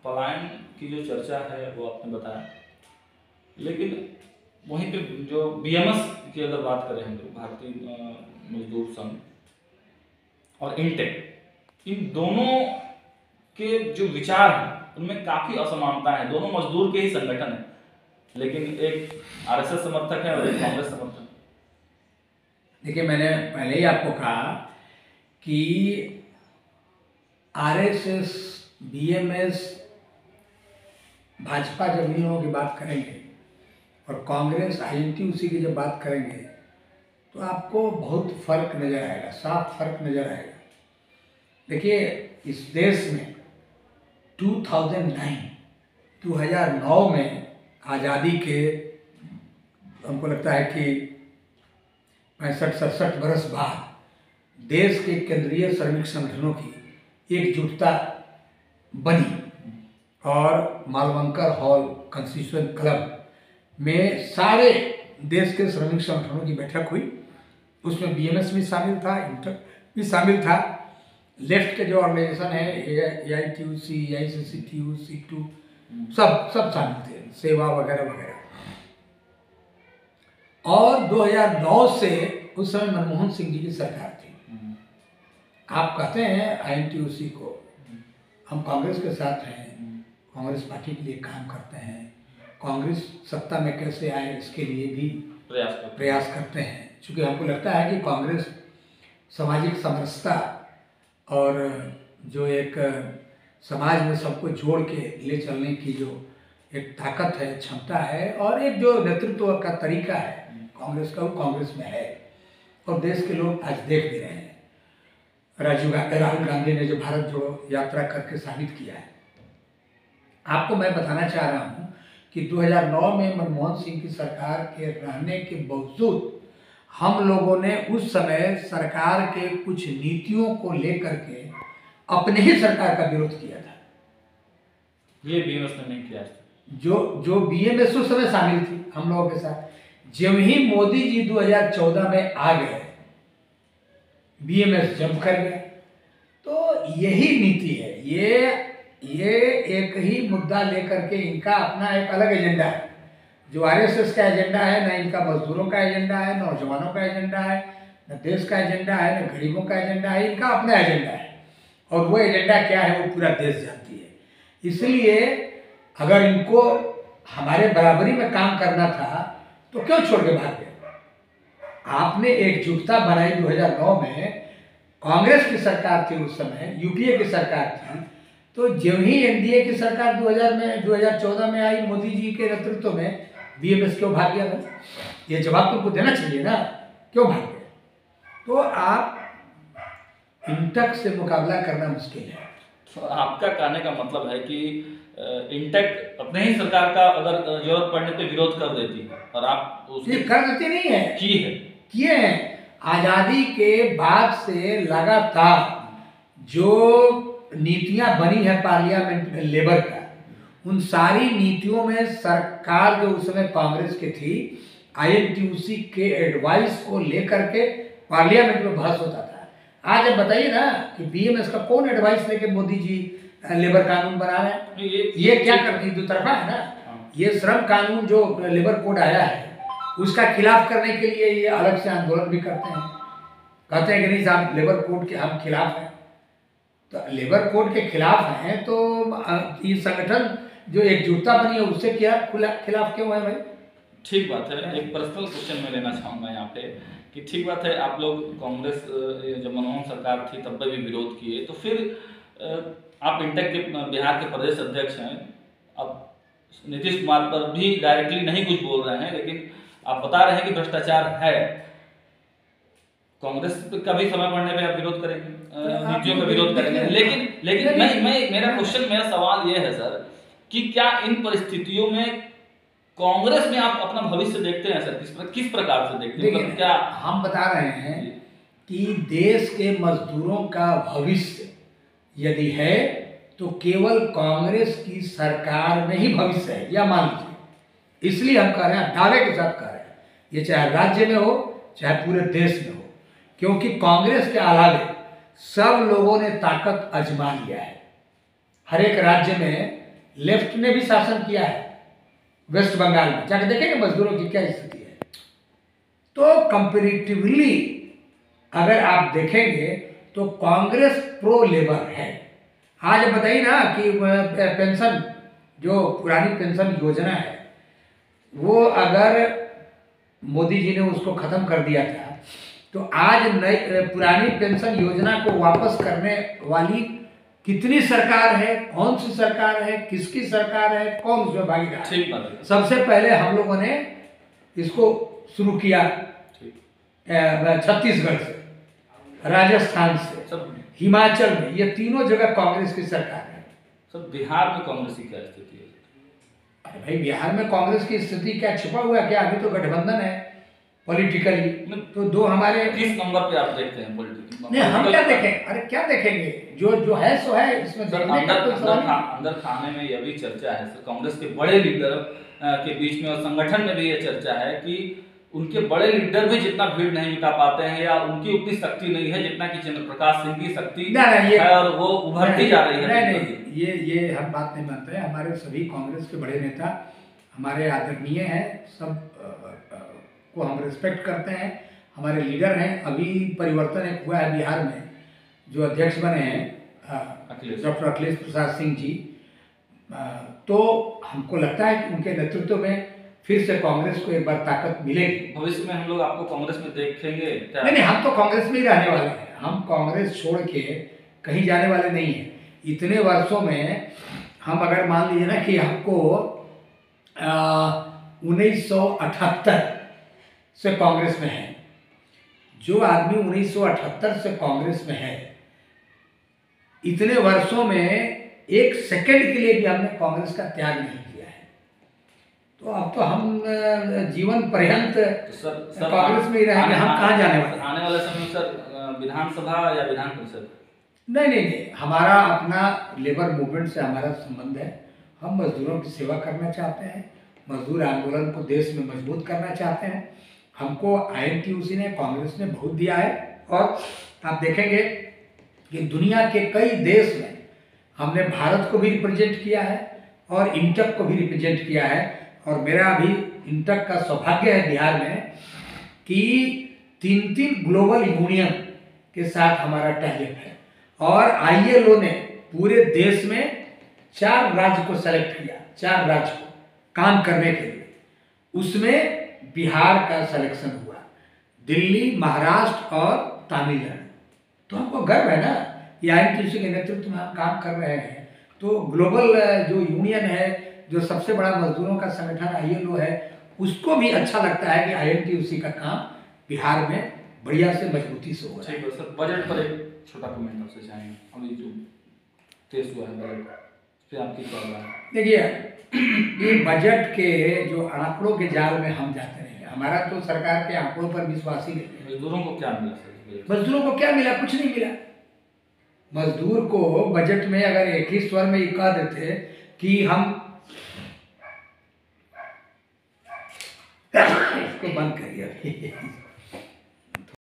पलायन की जो चर्चा है वो आपने बताया, लेकिन वहीं पे जो बीएमएस की अगर बात करें हम लोग, भारतीय मजदूर संघ और इंटेक, इन दोनों के जो विचार हैं उनमें काफ़ी असमानता है। दोनों मजदूर के ही संगठन है, लेकिन एक आरएसएस समर्थक है और एक कांग्रेस समर्थक है। देखिए, मैंने पहले ही आपको कहा कि आरएसएस, बीएमएस, भाजपा जब इन लोगों की बात करेंगे और कांग्रेस, आईएनटीयूसी की जब बात करेंगे तो आपको बहुत फर्क नजर आएगा, साफ फर्क नजर आएगा। देखिए, इस देश में 2009 में आज़ादी के हमको लगता है कि 65-67 बरस बाद देश के केंद्रीय श्रमिक संगठनों की एकजुटता बनी और मालवंकर हॉल कॉन्स्टिट्यूशन क्लब में सारे देश के श्रमिक संगठनों की बैठक हुई। उसमें बीएमएस भी शामिल था, इंटर भी शामिल था, लेफ्ट के जो ऑर्गेनाइजेशन है एआईटीयूसी, एआईसीसीटीयू, सीटू, सब शामिल थे, सेवा वगैरह वगैरह। और 2009 से उस समय मनमोहन सिंह जी की सरकार थी। आप कहते हैं आईएनटीयूसी को, हम कांग्रेस के साथ हैं, कांग्रेस पार्टी के लिए काम करते हैं, कांग्रेस सत्ता में कैसे आए इसके लिए भी प्रयास करते हैं, क्योंकि हमको लगता है कि कांग्रेस सामाजिक समरसता और जो एक समाज में सबको जोड़ के ले चलने की जो एक ताकत है, क्षमता है, और एक जो नेतृत्व का तरीका है कांग्रेस का, वो कांग्रेस में है। और देश के लोग आज देख भी रहे हैं। राहुल गांधी ने जो भारत जोड़ो यात्रा करके साबित किया है। आपको मैं बताना चाह रहा हूं कि 2009 में मनमोहन सिंह की सरकार के रहने के बावजूद हम लोगों ने उस समय सरकार के कुछ नीतियों को लेकर के अपने ही सरकार का विरोध किया था। ये बीएमएस ने नहीं किया। जो बीएमएस उस समय शामिल थी हम लोगों के साथ। जब ही मोदी जी 2014 में आ गए, बीएमएस जंप कर गया। तो यही नीति है, ये एक ही मुद्दा लेकर के इनका अपना एक अलग एजेंडा है। जो आरएसएस का एजेंडा है, ना इनका मजदूरों का एजेंडा है, नौजवानों का एजेंडा है, न देश का एजेंडा है, न गरीबों का एजेंडा है, इनका अपना एजेंडा है। और वो एजेंडा क्या है वो पूरा देश जानती है। इसलिए अगर इनको हमारे बराबरी में काम करना था तो क्यों छोड़ के भाग गए? आपने एकजुटता बनाई 2009 में, कांग्रेस की सरकार थी उस समय, यूपीए की सरकार थी। तो जब ही एनडीए की सरकार 2014 में आई मोदी जी के नेतृत्व में, बीएमएस क्यों भाग गया? ये जवाब तुमको देना चाहिए ना, क्यों भाग गए? तो आप इंटक से मुकाबला करना मुश्किल है। तो आपका कहने का मतलब है कि इंटेक अपने ही सरकार का अगर जरूरत पड़ने पे विरोध कर देती है, और आप ये कर देती नहीं है, किए हैं। आजादी के बाद से लगातार जो नीतियां बनी है पार्लियामेंट में लेबर का, उन सारी नीतियों में सरकार जो उस समय कांग्रेस की थी, आईएनटीयूसी के एडवाइस को लेकर के पार्लियामेंट में बहस होता था। आज अब बताइए ना कि बीएमएस का कौन एडवाइस लेके मोदी जी लेबर कानून बना रहे हैं? ये क्या करती है, दो तरफा है ना। ये श्रम कानून जो लेबर कोड आया है उसका खिलाफ करने के लिए ये अलग से आंदोलन भी करते हैं, कहते हैं कि नहीं साहब लेबर कोड के हम खिलाफ हैं। तो लेबर कोड के खिलाफ हैं तो ये संगठन जो एकजुटता बनी है उससे क्या खिलाफ क्यों है भाई? ठीक बात है। एक पर्सनल क्वेश्चन मैं लेना चाहूँगा यहाँ पे कि ठीक बात है, आप लोग कांग्रेस जब मनमोहन सरकार थी तब भी विरोध किए, तो फिर आप इंटेक के बिहार के प्रदेश अध्यक्ष हैं, अब नीतीश कुमार पर भी डायरेक्टली नहीं कुछ बोल रहे हैं, लेकिन आप बता रहे हैं कि भ्रष्टाचार है। कांग्रेस का भी समय पड़ने पे आप विरोध करेंगे, नीतियों का विरोध करेंगे, लेकिन मेरा सवाल ये है सर कि क्या इन परिस्थितियों में कांग्रेस में आप अपना भविष्य देखते हैं सर? किस प्रकार से देखते हैं? मतलब क्या हम बता रहे हैं कि देश के मजदूरों का भविष्य यदि है तो केवल कांग्रेस की सरकार में ही भविष्य है, या मान लीजिए। इसलिए हम कह रहे हैं, दावे के साथ कह रहे हैं, ये चाहे राज्य में हो चाहे पूरे देश में हो, क्योंकि कांग्रेस के अलावे सब लोगों ने ताकत आजमा लिया है। हर एक राज्य में लेफ्ट ने भी शासन किया है वेस्ट बंगाल में, जाकर देखेंगे मजदूरों की क्या स्थिति है। तो कंपेरेटिवली अगर आप देखेंगे तो कांग्रेस प्रो लेबर है। आज बताइए ना कि पेंशन, जो पुरानी पेंशन योजना है, वो अगर मोदी जी ने उसको खत्म कर दिया था, तो आज नई पुरानी पेंशन योजना को वापस करने वाली कितनी सरकार है, कौन सी सरकार है, किसकी सरकार है, कौन उसमें भागीदार है। सबसे पहले हम लोगों ने इसको शुरू किया छत्तीसगढ़ से, राजस्थान से, हिमाचल में, ये तीनों जगह कांग्रेस की सरकार है। सर बिहार में कांग्रेस की क्या स्थिति है? अरे भाई, बिहार में कांग्रेस की स्थिति क्या छिपा हुआ है क्या? अभी तो गठबंधन है पॉलिटिकली, तो दो हमारे किस नंबर पे आप देखते हैं पॉलिटिकल? नहीं, हम क्या देखें? अरे क्या देखेंगे, जो है सो है, इसमें देखने का कोई सवाल नहीं। अंदर खाने में यह भी चर्चा है सर, कांग्रेस के बड़े लीडर के बीच में और संगठन में भी ये चर्चा है कि उनके बड़े लीडर भी जितना भीड़ नहीं जुटा पाते हैं, या उनकी उतनी शक्ति नहीं है जितना कि चंद्र प्रकाश सिंह की शक्ति है, और वो उभरती जा रही है। नहीं, ये हम बात नहीं मानते हैं। हमारे सभी कांग्रेस के बड़े नेता हमारे आदरणीय हैं, सब को हम रिस्पेक्ट करते हैं, हमारे लीडर हैं। अभी परिवर्तन एक हुआ है बिहार में, जो अध्यक्ष बने हैं डॉक्टर अखिलेश प्रसाद सिंह जी, तो हमको लगता है कि उनके नेतृत्व में फिर से कांग्रेस को एक बार ताकत मिलेगी। भविष्य में हम लोग आपको कांग्रेस में देखेंगे क्या? नहीं, हम तो कांग्रेस में ही रहने वाले हैं। हम कांग्रेस छोड़ के कहीं जाने वाले नहीं हैं। इतने वर्षों में हम अगर मान लीजिए ना कि हमको 1978 से कांग्रेस में है, जो आदमी 1978 से कांग्रेस में है, इतने वर्षों में एक सेकंड के लिए भी हमने कांग्रेस का त्याग नहीं किया है, तो अब तो हम जीवन पर्यंत कांग्रेस में ही रहेंगे। हम कहाँ जाने वाले? आने वाले समय में सर विधानसभा या विधान परिषद? नहीं, हमारा अपना लेबर मूवमेंट से हमारा संबंध है। हम मजदूरों की सेवा करना चाहते हैं, मजदूर आंदोलन को देश में मजबूत करना चाहते हैं। हमको INTUC ने, कांग्रेस ने बहुत दिया है, और आप देखेंगे कि दुनिया के कई देश में हमने भारत को भी रिप्रेजेंट किया है और इंटक को भी रिप्रेजेंट किया है। और मेरा अभी इंटक का सौभाग्य है बिहार में कि 3 ग्लोबल यूनियन के साथ हमारा टाइप है, और ILO ने पूरे देश में 4 राज्य को सेलेक्ट किया, 4 राज्य को काम करने के लिए। उसमें बिहार का सिलेक्शन हुआ, दिल्ली, महाराष्ट्र और तमिलनाडु। तो हमको गर्व है ना कि INTUC के नेतृत्व में हम काम कर रहे हैं। तो ग्लोबल जो यूनियन है, जो सबसे बड़ा मजदूरों का संगठन ILO है, उसको भी अच्छा लगता है कि INTUC का काम बिहार में बढ़िया से मजबूती से हो रहा है। सर बजट पर एक छोटा कमेंट आपसे चाहेंगे। अभी जो पेश हुआ है बजट, फिर आपकी क्या राय है? देखिए, ये बजट के जो आंकड़ों के जाल में हम जाते रहे, हमारा तो सरकार के आंकड़ों पर विश्वास ही नहीं। मजदूरों को क्या मिला सर? मजदूरों को क्या मिला? कुछ नहीं मिला। मजदूर को बजट में अगर एक ही स्वर में कह देते कि हम इसको बंद करिए